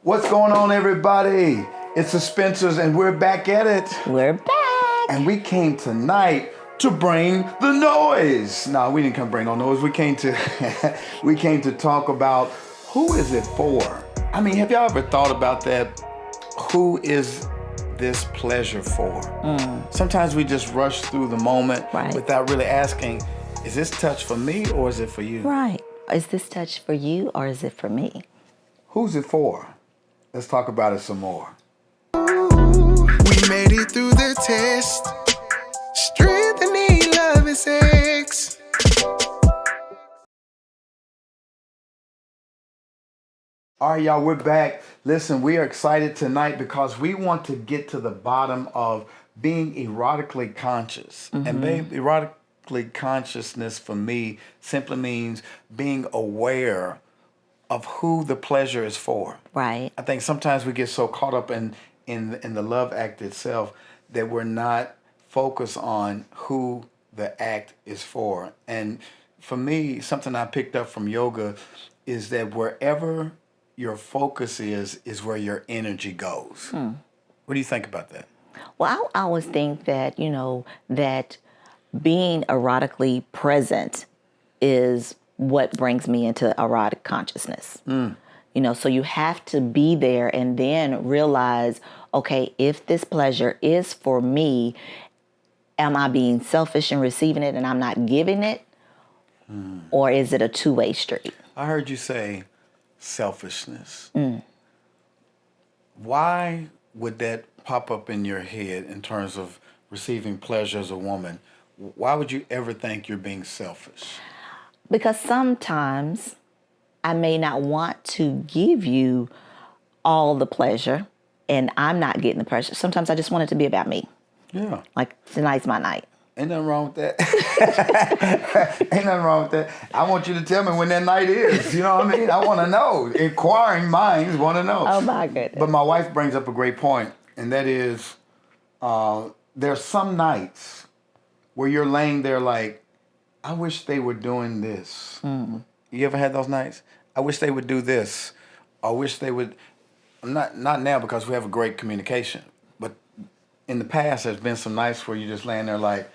What's going on, everybody? It's the Spencers, and we're back at it. We're back. And we came tonight to bring the noise. No, we didn't come bring no noise. We came to we came to talk about who is it for? I mean, have y'all ever thought about that? Who is this pleasure for? Sometimes we just rush through the moment without really asking, is this touch for me or is it for you? Right. Is this touch for you or is it for me? Who's it for? Let's talk about it some more. We made it through the test. Strength and need, love and sex. All right, y'all, we're back. Listen, we are excited tonight because we want to get to the bottom of being erotically conscious. And babe, erotically consciousness for me simply means being aware of who the pleasure is for. Right. I think sometimes we get so caught up in the love act itself that we're not focused on who the act is for. And for me, something I picked up from yoga is that wherever your focus is where your energy goes. What do you think about that? Well, I always think that, that being erotically present is what brings me into erotic consciousness. So you have to be there and then realize, okay, if this pleasure is for me, am I being selfish in receiving it and I'm not giving it? Or is it a two-way street? I heard you say selfishness. Why would that pop up in your head in terms of receiving pleasure as a woman? Why would you ever think you're being selfish? Because sometimes I may not want to give you all the pleasure and I'm not getting the pleasure. Sometimes I just want it to be about me. Yeah. Like, tonight's my night. Ain't nothing wrong with that. Ain't nothing wrong with that. I want you to tell me when that night is. You know what I mean? I want to know. Inquiring minds want to know. Oh, my goodness. But my wife brings up a great point, and that is there's some nights where you're laying there like, I wish they were doing this. You ever had those nights? I wish they would do this. I wish they would. Not now because we have a great communication. But in the past, there's been some nights where you're just laying there like,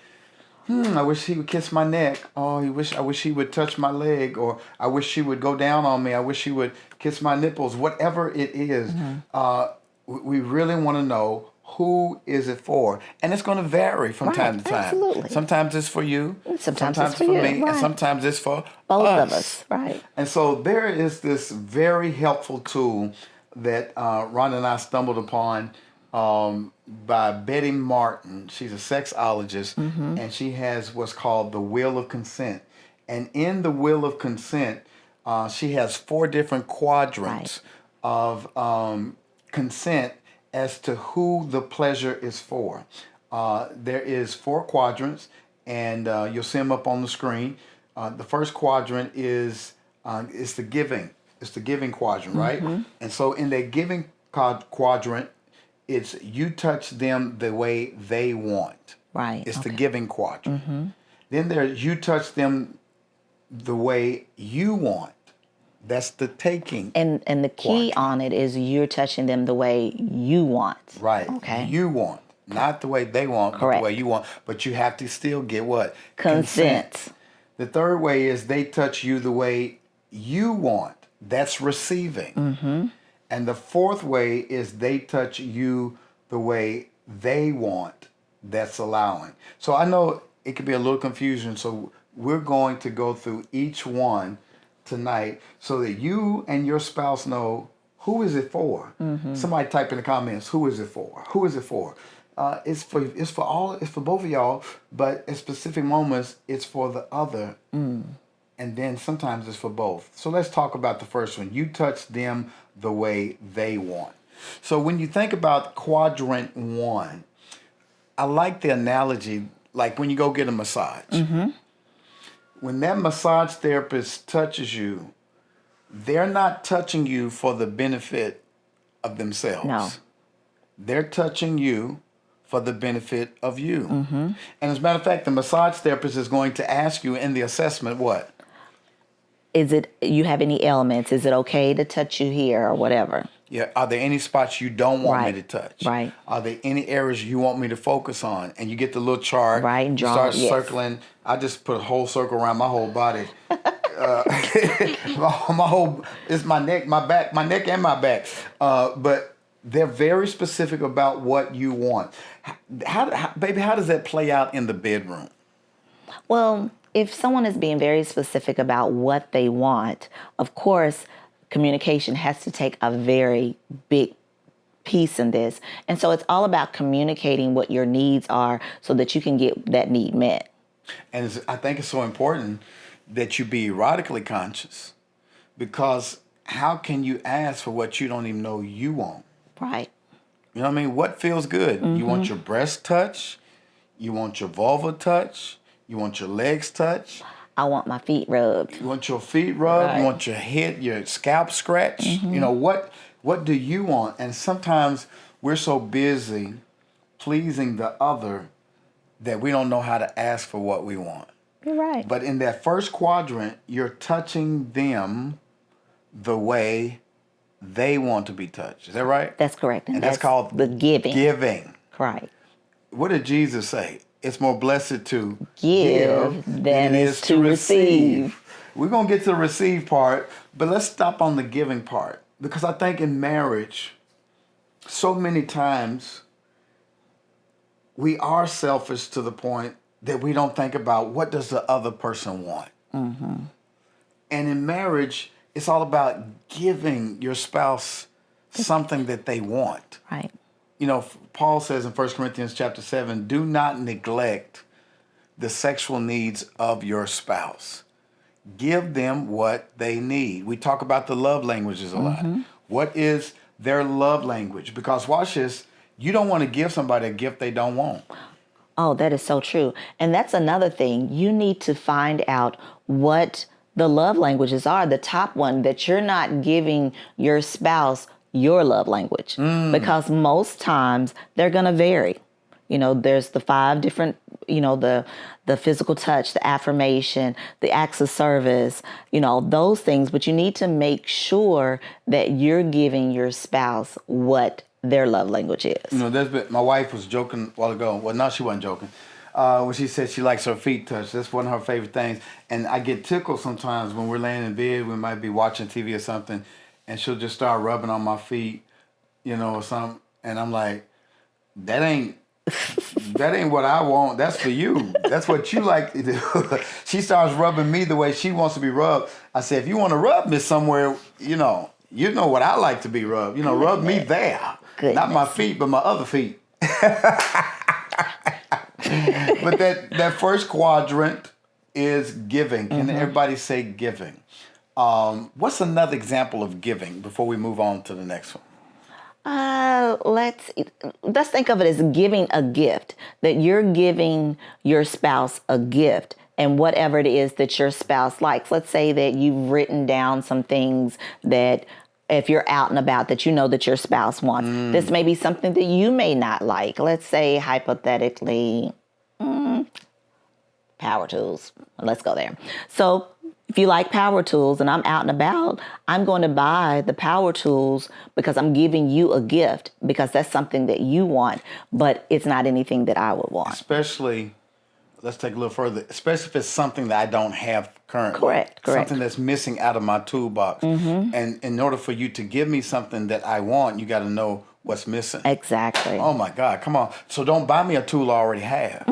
I wish he would kiss my neck. Oh, I wish he would touch my leg. Or I wish she would go down on me. I wish she would kiss my nipples. Whatever it is, we really want to know, who is it for? And it's going to vary from time to time. Absolutely. Sometimes it's for you. Sometimes it's for you, me. right. And sometimes it's for Both us. of us, right. And so there is this very helpful tool that Rhonda and I stumbled upon by Betty Martin. She's a sexologist, and she has what's called the Wheel of Consent. And in the Wheel of Consent, she has 4 different quadrants of consent as to who the pleasure is for. There is 4 quadrants, and you'll see them up on the screen. The first quadrant is the giving. It's the giving quadrant, right? And so in that giving quadrant, it's you touch them the way they want. Right. It's the giving quadrant. Then there's you touch them the way you want. That's the taking. And the key on it is you're touching them the way you want. Right. Okay. You want. Not the way they want, but the way you want. But you have to still get what? Consent. The third way is they touch you the way you want. That's receiving. And the fourth way is they touch you the way they want. That's allowing. So I know it could be a little confusion. So we're going to go through each one tonight so that you and your spouse know, who is it for? Somebody type in the comments, who is it for? Who is it for? It's for both of y'all, but at specific moments it's for the other. And then sometimes it's for both. So let's talk about the first one. You touch them the way they want. So when you think about quadrant 1, I like the analogy, like when you go get a massage. When that massage therapist touches you, they're not touching you for the benefit of themselves. No. They're touching you for the benefit of you. And as a matter of fact, the massage therapist is going to ask you in the assessment what? Is it, you have any ailments? Is it okay to touch you here or whatever? Yeah. Are there any spots you don't want me Right. to touch? Right. Are there any areas you want me to focus on? And you get the little chart. Right, and You draw, start yes. circling. I just put a whole circle around my whole body. My whole, it's my neck, my back, my neck and my back. But they're very specific about what you want. Baby, how does that play out in the bedroom? Well, if someone is being very specific about what they want, of course, communication has to take a very big piece in this. And so it's all about communicating what your needs are so that you can get that need met. And I think it's so important that you be erotically conscious, because how can you ask for what you don't even know you want? Right. You know what I mean? What feels good? You want your breast touch? You want your vulva touch? You want your legs touch? I want my feet rubbed. You want your feet rubbed? Right. You want your head, your scalp scratched? You know, what do you want? And sometimes we're so busy pleasing the other that we don't know how to ask for what we want. You're right. But in that first quadrant, you're touching them the way they want to be touched. Is that right? That's correct. And that's called the giving. Giving. Right. What did Jesus say? It's more blessed to Give than it is to receive. We're going to get to the receive part, but let's stop on the giving part. Because I think in marriage, so many times, we are selfish to the point that we don't think about what does the other person want. And in marriage, it's all about giving your spouse something that they want. Right. You know, Paul says in 1 Corinthians chapter 7, do not neglect the sexual needs of your spouse. Give them what they need. We talk about the love languages a lot. What is their love language? Because watch this, you don't want to give somebody a gift they don't want. Oh, that is so true. And that's another thing. You need to find out what the love languages are. The top one, that you're not giving your spouse your love language, because most times they're going to vary. You know, there's the 5 different, you know, the physical touch, the affirmation, the acts of service, you know, those things. But you need to make sure that you're giving your spouse what their love language is. You know, my wife was joking a while ago. Well, no, she wasn't joking. When she said she likes her feet touched. That's one of her favorite things. And I get tickled sometimes when we're laying in bed. We might be watching TV or something, and she'll just start rubbing on my feet, you know, or something. And I'm like, that ain't what I want. That's for you. That's what you like to do. She starts rubbing me the way she wants to be rubbed. I said, if you want to rub me somewhere, you know what I like to be rubbed. You know, rub me there. Goodness. Not my feet, but my other feet. But that first quadrant is giving. Can everybody say giving? What's another example of giving before we move on to the next one? Let's think of it as giving a gift, that you're giving your spouse a gift, and whatever it is that your spouse likes. Let's say that you've written down some things that, if you're out and about, that you know that your spouse wants. This may be something that you may not like. Let's say, hypothetically, power tools. Let's go there. So if you like power tools and I'm out and about, I'm going to buy the power tools because I'm giving you a gift, because that's something that you want, but it's not anything that I would want. Especially, let's take a little further, especially if it's something that I don't have currently. Correct. Something that's missing out of my toolbox. And in order for you to give me something that I want, you got to know what's missing. Exactly. Oh my God, come on. So don't buy me a tool I already have.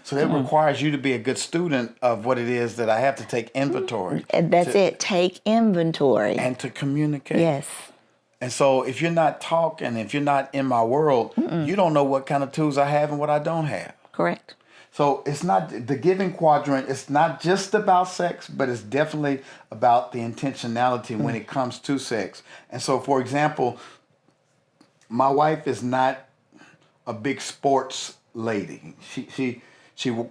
So that requires you to be a good student of what it is that I have to take inventory. And that's it. Take inventory. And to communicate. Yes. And so if you're not talking, if you're not in my world, you don't know what kind of tools I have and what I don't have. Correct. So it's not the giving quadrant. It's not just about sex, but it's definitely about the intentionality when it comes to sex. And so, for example, my wife is not a big sports lady. She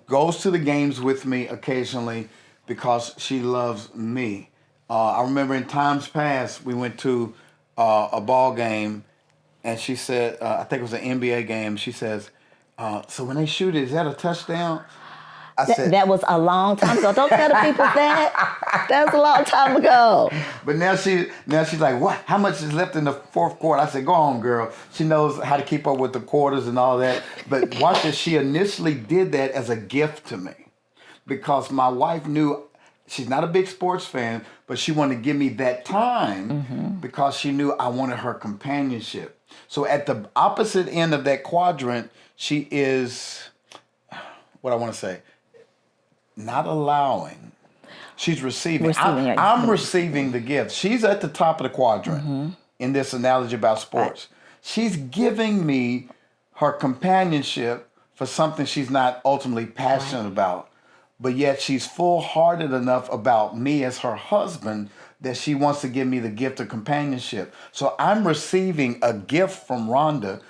goes to the games with me occasionally because she loves me. I remember in times past we went to a ball game, and she said, I think it was an NBA game. She says, so when they shoot it, is that a touchdown? I said, that was a long time ago. Don't tell the people that. That was a long time ago. but now she's like, what? How much is left in the fourth quarter? I said, go on, girl. She knows how to keep up with the quarters and all that. But watch this. She initially did that as a gift to me because my wife knew she's not a big sports fan, but she wanted to give me that time because she knew I wanted her companionship. So at the opposite end of that quadrant, she is, what I want to say, not allowing. She's receiving. I'm receiving the gift. She's at the top of the quadrant in this analogy about sports. Right. She's giving me her companionship for something she's not ultimately passionate about. But yet she's full-hearted enough about me as her husband that she wants to give me the gift of companionship. So I'm receiving a gift from Rhonda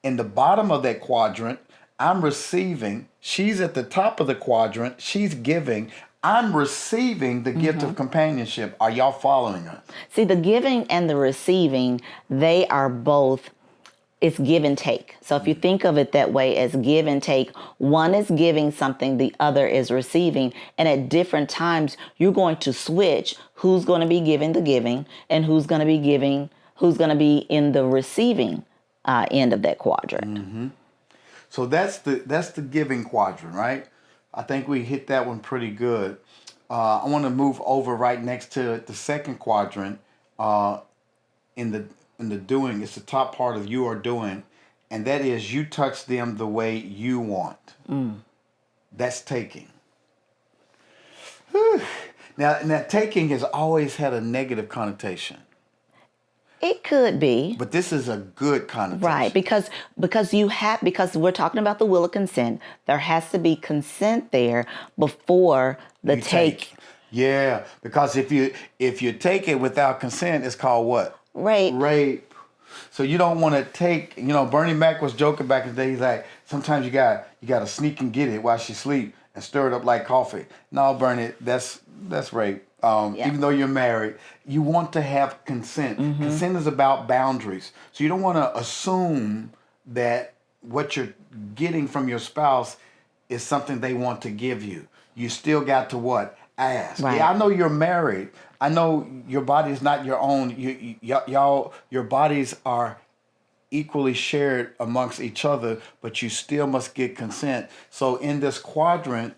in the bottom of that quadrant. I'm receiving. She's at the top of the quadrant. She's giving. I'm receiving the gift of companionship. Are y'all following us? See, the giving and the receiving, they are both, it's give and take. So if you think of it that way as give and take, one is giving something, the other is receiving. And at different times, you're going to switch who's going to be giving the giving and who's going to be in the receiving end of that quadrant. Mm-hmm. So that's the giving quadrant, right? I think we hit that one pretty good. I want to move over right next to the second quadrant in the doing. It's the top part of you are doing, and that is you touch them the way you want. That's taking. Now taking has always had a negative connotation. It could be. But this is a good connotation. Right, because we're talking about the will of consent. There has to be consent there before the take. Yeah, because if you take it without consent, it's called what? Rape. So you don't want to take, Bernie Mac was joking back in the day. He's like, sometimes you got to sneak and get it while she sleep and stir it up like coffee. No, Bernie, that's rape. Even though you're married, you want to have consent. Consent is about boundaries. So you don't want to assume that what you're getting from your spouse is something they want to give you. You still got to what? Ask. Right. Yeah, I know you're married. I know your body is not your own. Your bodies are equally shared amongst each other, but you still must get consent. So in this quadrant,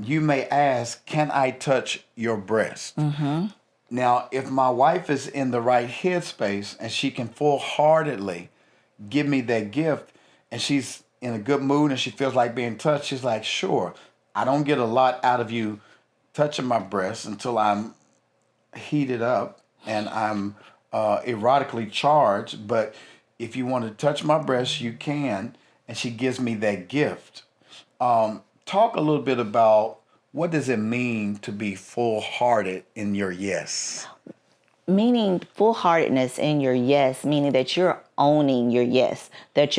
you may ask, can I touch your breast? Now, if my wife is in the right headspace and she can full-heartedly give me that gift and she's in a good mood and she feels like being touched, she's like, sure, I don't get a lot out of you touching my breast until I'm heated up and I'm erotically charged, but if you want to touch my breast, you can, and she gives me that gift. Talk a little bit about what does it mean to be full-hearted in your yes? Meaning full-heartedness in your yes, meaning that you're owning your yes, that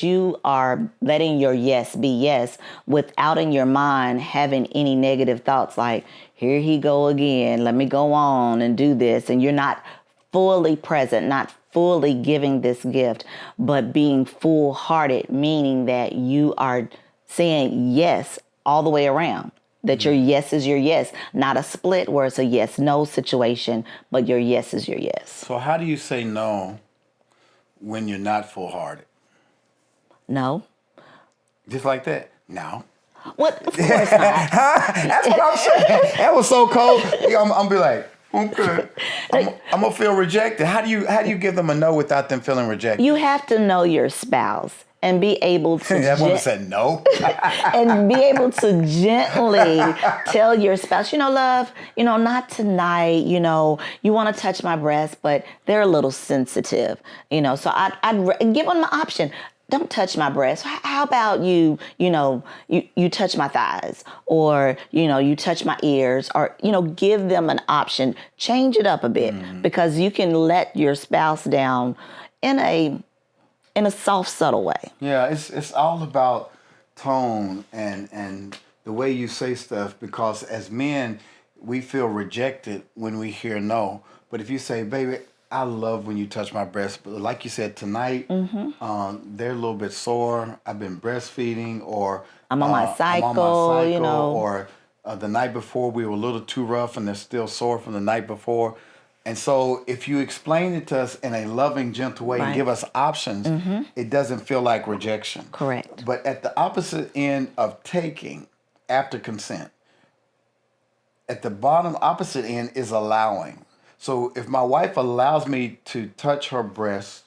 you are letting your yes be yes without in your mind having any negative thoughts like, here he go again, let me go on and do this. And you're not fully present, not fully giving this gift, but being full-hearted, meaning that you are saying yes all the way around. That your yes is your yes, not a split where it's a yes-no situation, but your yes is your yes. So how do you say no when you're not full-hearted? No. Just like that? No. What? Of course not. That's what I'm saying. That was so cold. I'm be like, okay. I'm gonna feel rejected. How do you give them a no without them feeling rejected? You have to know your spouse and be able to that woman said no. and be able to gently tell your spouse, love, not tonight, you want to touch my breast, but they're a little sensitive, so I'd give them the option. Don't touch my breast. How about you touch my thighs, or, you touch my ears, or, give them an option. Change it up a bit, because you can let your spouse down in a soft, subtle way. Yeah, it's all about tone and the way you say stuff, because as men, we feel rejected when we hear no. But if you say, baby, I love when you touch my breast, but like you said, tonight they're a little bit sore. I've been breastfeeding, or I'm on my I'm on my cycle, you cycle, know. or the night before we were a little too rough, and they're still sore from the night before. And so, if you explain it to us in a loving, gentle way and Right. give us options, it doesn't feel like rejection. Correct. But at the opposite end of taking, after consent, at the bottom opposite end is allowing. So if my wife allows me to touch her breast,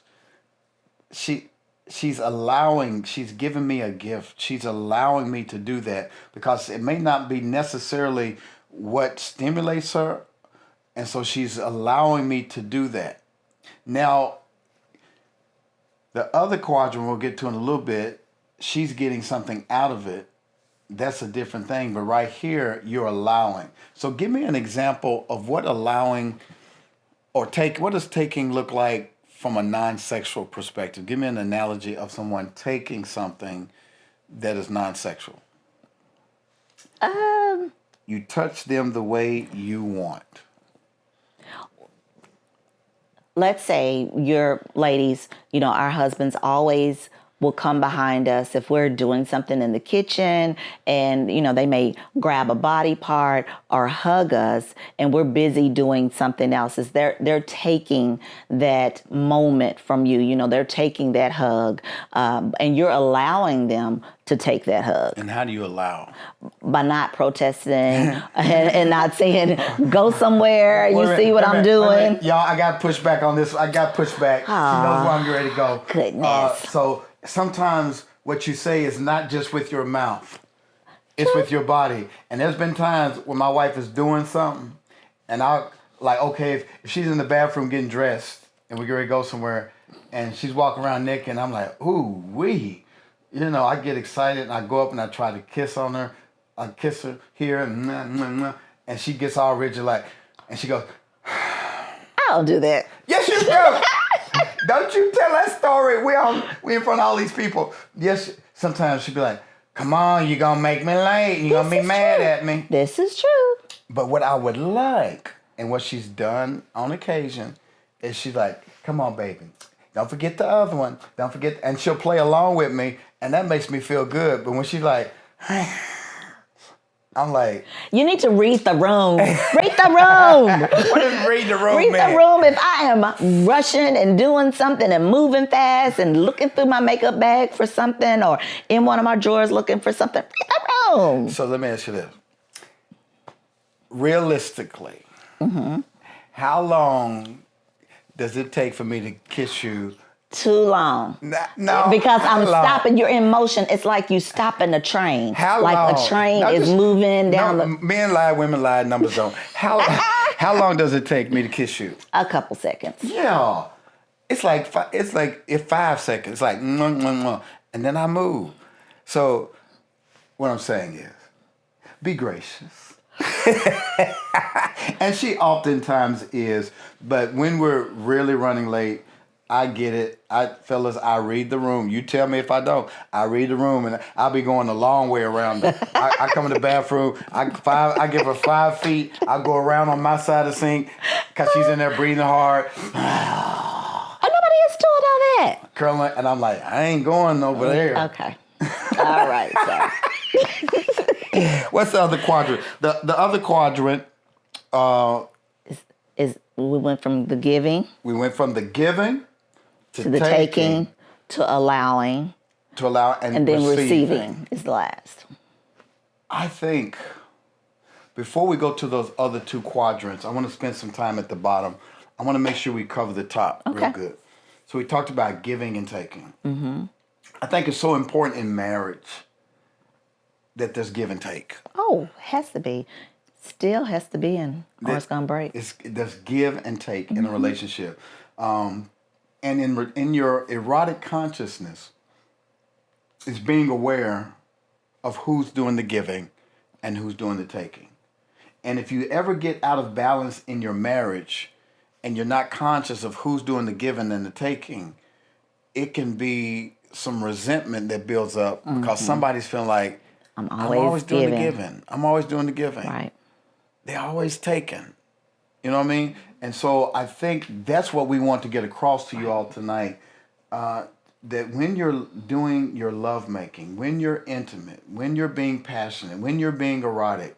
she's allowing, she's giving me a gift. She's allowing me to do that because it may not be necessarily what stimulates her, and so she's allowing me to do that. Now, the other quadrant we'll get to in a little bit, she's getting something out of it. That's a different thing, but right here you're allowing. So give me an example of what allowing or what does taking look like from a non-sexual perspective? Give me an analogy of someone taking something that is non-sexual. You touch them the way you want. Let's say your ladies, you know, our husbands always will come behind us if we're doing something in the kitchen, and you know, they may grab a body part or hug us and we're busy doing something else. Is they're taking that moment from you, you know, they're taking that hug, and you're allowing them to take that hug. And how do you allow? By not protesting and not saying, go somewhere, you Wait a minute, see what wait a I'm minute, wait a doing. minute. Y'all, I got pushback on this. I got pushback. She knows where I'm ready to go. Goodness. So sometimes what you say is not just with your mouth. It's with your body. And there's been times when my wife is doing something and I'll like, okay, if she's in the bathroom getting dressed and we're going to go somewhere and she's walking around naked and I'm like, ooh, wee. You know, I get excited and I go up and I try to kiss on her. I kiss her here and she gets all rigid like, and she goes, I don't do that. yes, you do. Don't you tell that story. We in front of all these people. Yes, sometimes she'd be like, come on, you're going to make me late. You're going to be mad at me. This is true. But what I would like, and what she's done on occasion, is she's like, come on, baby. Don't forget the other one. Don't forget. And she'll play along with me, and that makes me feel good. But when she's like, I'm like, You need to read the room. Read the room. what does read the room Read mean? the room. If I am rushing and doing something and moving fast and looking through my makeup bag for something or in one of my drawers looking for something, read the room. So let me ask you this. Realistically, how long does it take for me to kiss you? Too long. No, Because how I'm long? stopping. You're in motion. It's like you stopping a train. How like long? a train No, is just- moving down no, men lie, women lie, numbers don't. How long does it take me to kiss you? a couple seconds. Yeah, it's like 5 seconds. It's like mwah, mwah, mwah, and then I move. So what I'm saying is, be gracious. And she oftentimes is, but when we're really running late, I get it. Fellas, I read the room. You tell me if I don't. I read the room, and I'll be going the long way around it. I come in the bathroom. I give her 5 feet. I go around on my side of the sink because she's in there breathing hard, Oh, nobody is doing all that. curling, and I'm like, I ain't going over there. Okay. All right. So. What's the other quadrant? The other quadrant, Is we went from the giving we went from the giving to the taking to allowing, to allow and then receiving is the last. I think before we go to those other two quadrants, I want to spend some time at the bottom. I want to make sure we cover the top real good. So we talked about giving and taking. Mm-hmm. I think it's so important in marriage that there's give and take. Oh, has to be. Still has to be, or it's gonna break. There's give and take in a relationship. And in your erotic consciousness is being aware of who's doing the giving and who's doing the taking. And if you ever get out of balance in your marriage and you're not conscious of who's doing the giving and the taking, it can be some resentment that builds up because somebody's feeling like, I'm I'm always doing the giving. giving. I'm always doing the giving. Right. They're always taking. You know what I mean? And so I think that's what we want to get across to you all tonight. That when you're doing your love making, when you're intimate, when you're being passionate, when you're being erotic,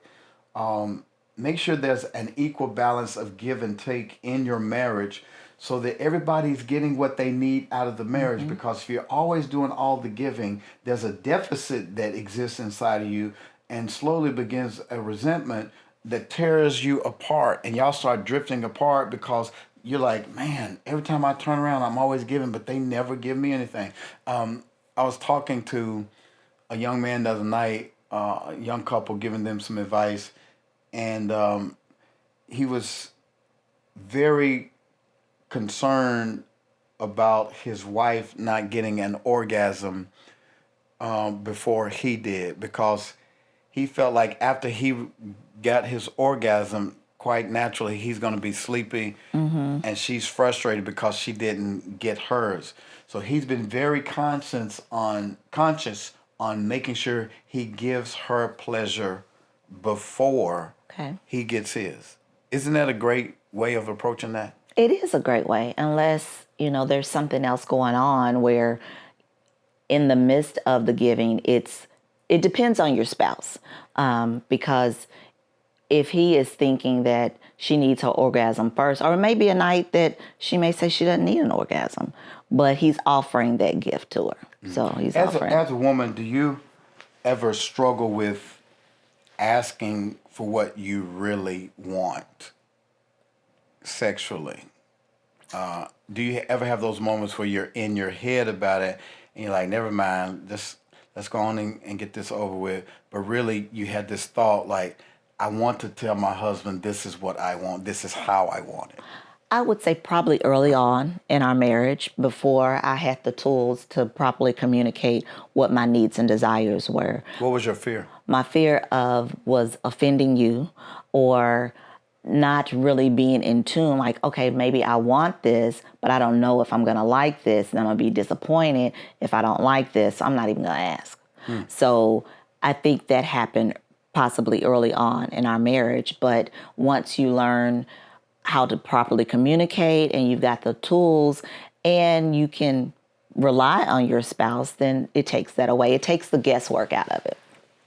make sure there's an equal balance of give and take in your marriage so that everybody's getting what they need out of the marriage. Because if you're always doing all the giving, there's a deficit that exists inside of you and slowly begins a resentment that tears you apart, and y'all start drifting apart because you're like, man, every time I turn around, I'm always giving, but they never give me anything. I was talking to a young man the other night, a young couple, giving them some advice, and he was very concerned about his wife not getting an orgasm before he did, because he felt like after he got his orgasm, quite naturally, he's going to be sleepy, and she's frustrated because she didn't get hers. So he's been very conscious on making sure he gives her pleasure before he gets his. Isn't that a great way of approaching that? It is a great way, unless, there's something else going on where in the midst of the giving, it depends on your spouse. Because if he is thinking that she needs her orgasm first, or it may be a night that she may say she doesn't need an orgasm, but he's offering that gift to her. So he's offering. As a woman, do you ever struggle with asking for what you really want sexually? Do you ever have those moments where you're in your head about it and you're like, never mind, let's go on and get this over with, but really you had this thought like, I want to tell my husband this is what I want, this is how I want it? I would say probably early on in our marriage, before I had the tools to properly communicate what my needs and desires were. What was your fear? My fear was offending you, or not really being in tune, like, okay, maybe I want this, but I don't know if I'm going to like this, and I'm going to be disappointed if I don't like this, so I'm not even going to ask. So I think that happened possibly early on in our marriage, but once you learn how to properly communicate and you've got the tools and you can rely on your spouse, then it takes that away. It takes the guesswork out of it.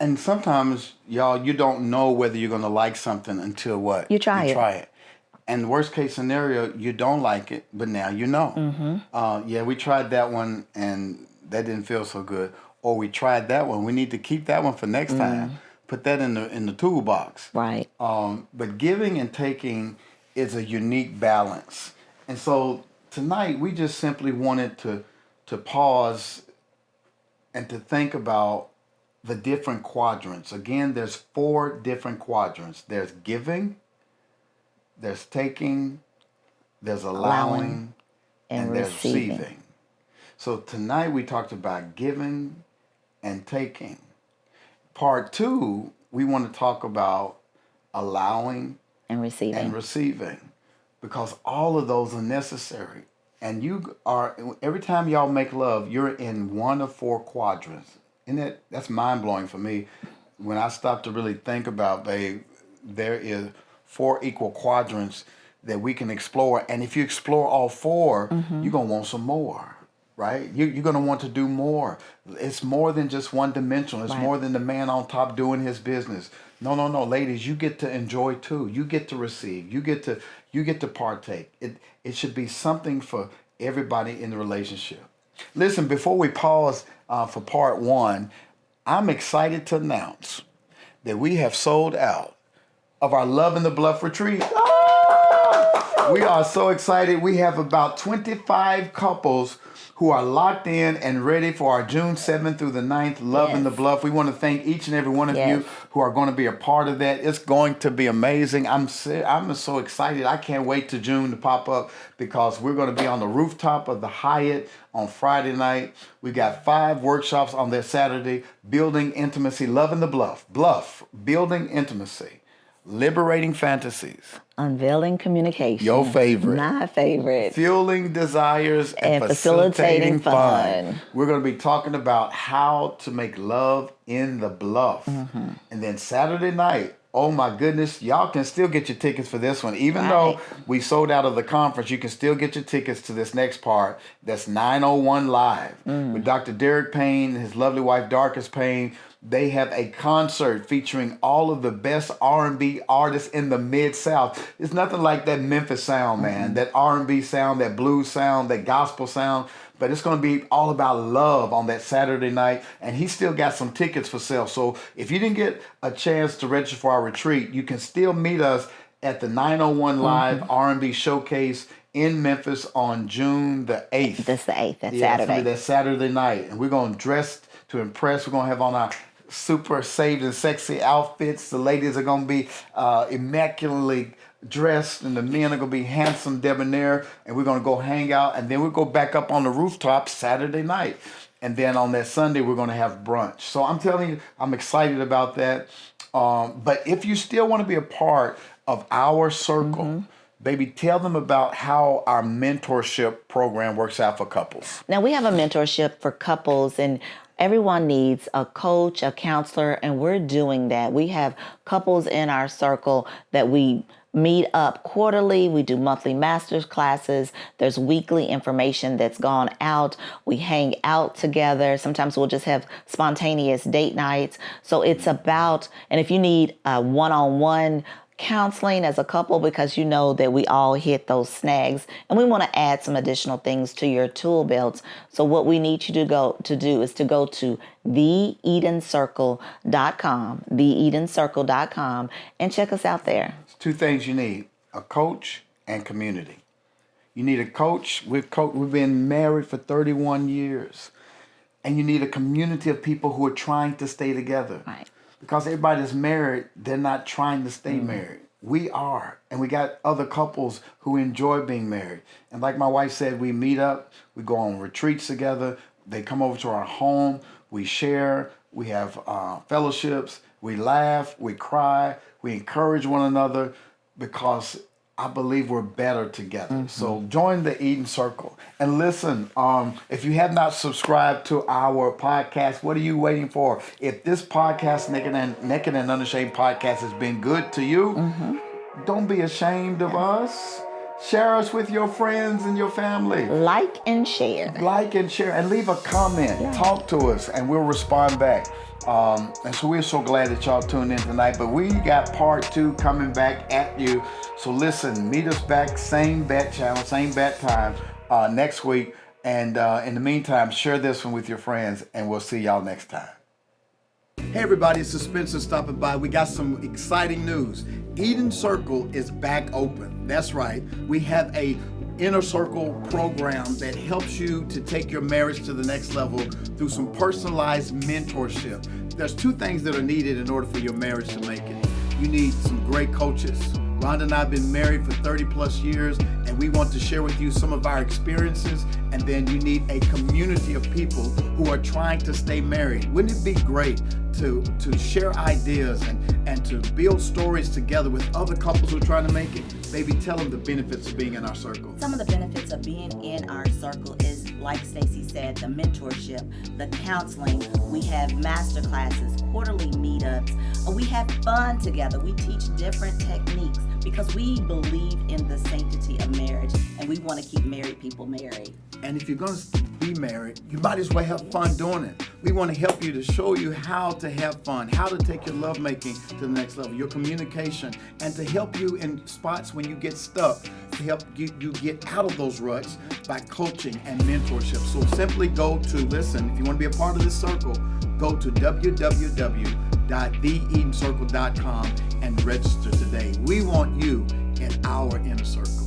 And sometimes, y'all, you don't know whether you're going to like something until what? You try it. And worst case scenario, you don't like it, but now you know. Yeah, we tried that one and that didn't feel so good. Or we tried that one. We need to keep that one for next time. Put that in the toolbox. Right. But giving and taking is a unique balance. And so tonight we just simply wanted to pause and to think about the different quadrants. Again, there's 4 different quadrants. There's giving, there's taking, there's allowing and there's receiving. So tonight we talked about giving and taking. Part 2, we want to talk about allowing and receiving. Because all of those are necessary. And every time y'all make love, you're in one of 4 quadrants. And that's mind-blowing for me. When I stop to really think about, babe, there is 4 equal quadrants that we can explore. And if you explore all 4, you're going to want some more. Right? You're going to want to do more. It's more than just one dimensional. It's more than the man on top doing his business. No. Ladies, you get to enjoy too. You get to receive. You get to partake. It should be something for everybody in the relationship. Listen, before we pause for part 1, I'm excited to announce that we have sold out of our Love in the Bluff retreat. We are so excited. We have about 25 couples who are locked in and ready for our June 7th through the 9th Love in the Bluff. We want to thank each and every one of you who are going to be a part of that. It's going to be amazing. I'm so excited. I can't wait to June to pop up, because we're going to be on the rooftop of the Hyatt on Friday night. We got 5 workshops on that Saturday. Building Intimacy, Love in the Bluff. Building Intimacy. Liberating Fantasies. Unveiling Communication. Your favorite. My favorite. Fueling Desires and Facilitating Fun. We're going to be talking about how to make love in the bluff. And then Saturday night, Oh my goodness, y'all can still get your tickets for this one. Even Right. though we sold out of the conference, you can still get your tickets to this next part. That's 901 Live with Dr. Derek Payne and his lovely wife, Darkest Payne. They have a concert featuring all of the best R&B artists in the Mid-South. It's nothing like that Memphis sound, man. That R&B sound, that blues sound, that gospel sound. But it's going to be all about love on that Saturday night. And he still got some tickets for sale. So if you didn't get a chance to register for our retreat, you can still meet us at the 901 Live R&B Showcase in Memphis on June the 8th. That's the 8th. That's Yeah, it's Saturday. going to be that Saturday night. And we're going to dress to impress. We're going to have on our super saved and sexy outfits. The ladies are going to be immaculately dressed, and the men are going to be handsome, debonair, and we're going to go hang out, and then we'll go back up on the rooftop Saturday night. And then on that Sunday, we're going to have brunch. So I'm telling you, I'm excited about that. But if you still want to be a part of our circle, baby, tell them about how our mentorship program works out for couples. Now, we have a mentorship for couples, and everyone needs a coach, a counselor, and we're doing that. We have couples in our circle that we meet up quarterly. We do monthly master's classes. There's weekly information that's gone out. We hang out together. Sometimes we'll just have spontaneous date nights. So it's about, and if you need a one-on-one counseling as a couple, because you know that we all hit those snags and we want to add some additional things to your tool belts. So what we need you to go to theedencircle.com, theedencircle.com, and check us out there. Two things you need: a coach and community. You need a coach. We've been married for 31 years. And you need a community of people who are trying to stay together. Right. Because everybody that's married, they're not trying to stay married. We are. And we got other couples who enjoy being married. And like my wife said, we meet up, we go on retreats together. They come over to our home, we share, we have fellowships, we laugh, we cry, we encourage one another, because I believe we're better together. So join the Eden Circle. And listen, if you have not subscribed to our podcast, what are you waiting for? If this podcast, Naked and Unashamed podcast, has been good to you, don't be ashamed of us. Share us with your friends and your family. Like and share. Like and share, and leave a comment. Yeah. Talk to us, and we'll respond back. And so we're so glad that y'all tuned in tonight. But we got part 2 coming back at you. So listen, meet us back, same bat channel, same bat time next week. And in the meantime, share this one with your friends, and we'll see y'all next time. Hey everybody, it's Spencer stopping by. We got some exciting news. Eden Circle is back open. That's right. We have a Inner Circle program that helps you to take your marriage to the next level through some personalized mentorship. There's 2 things that are needed in order for your marriage to make it. You need some great coaches. Rhonda and I have been married for 30 plus years, and we want to share with you some of our experiences. And then you need a community of people who are trying to stay married. Wouldn't it be great to share ideas and to build stories together with other couples who are trying to make it? Baby, tell them the benefits of being in our circle. Some of the benefits of being in our circle is, like Stacy said, the mentorship, the counseling. We have master classes, quarterly meetups. We have fun together. We teach different techniques because we believe in the sanctity of marriage, and we want to keep married people married. And if you're going to be married, you might as well have fun doing it. We want to help you to show you how to have fun, how to take your lovemaking to the next level, your communication, and to help you in spots when you get stuck, to help you get out of those ruts by coaching and mentorship. So simply go to, listen, if you want to be a part of this circle, go to www.theedencircle.com and register today. We want you in our inner circle.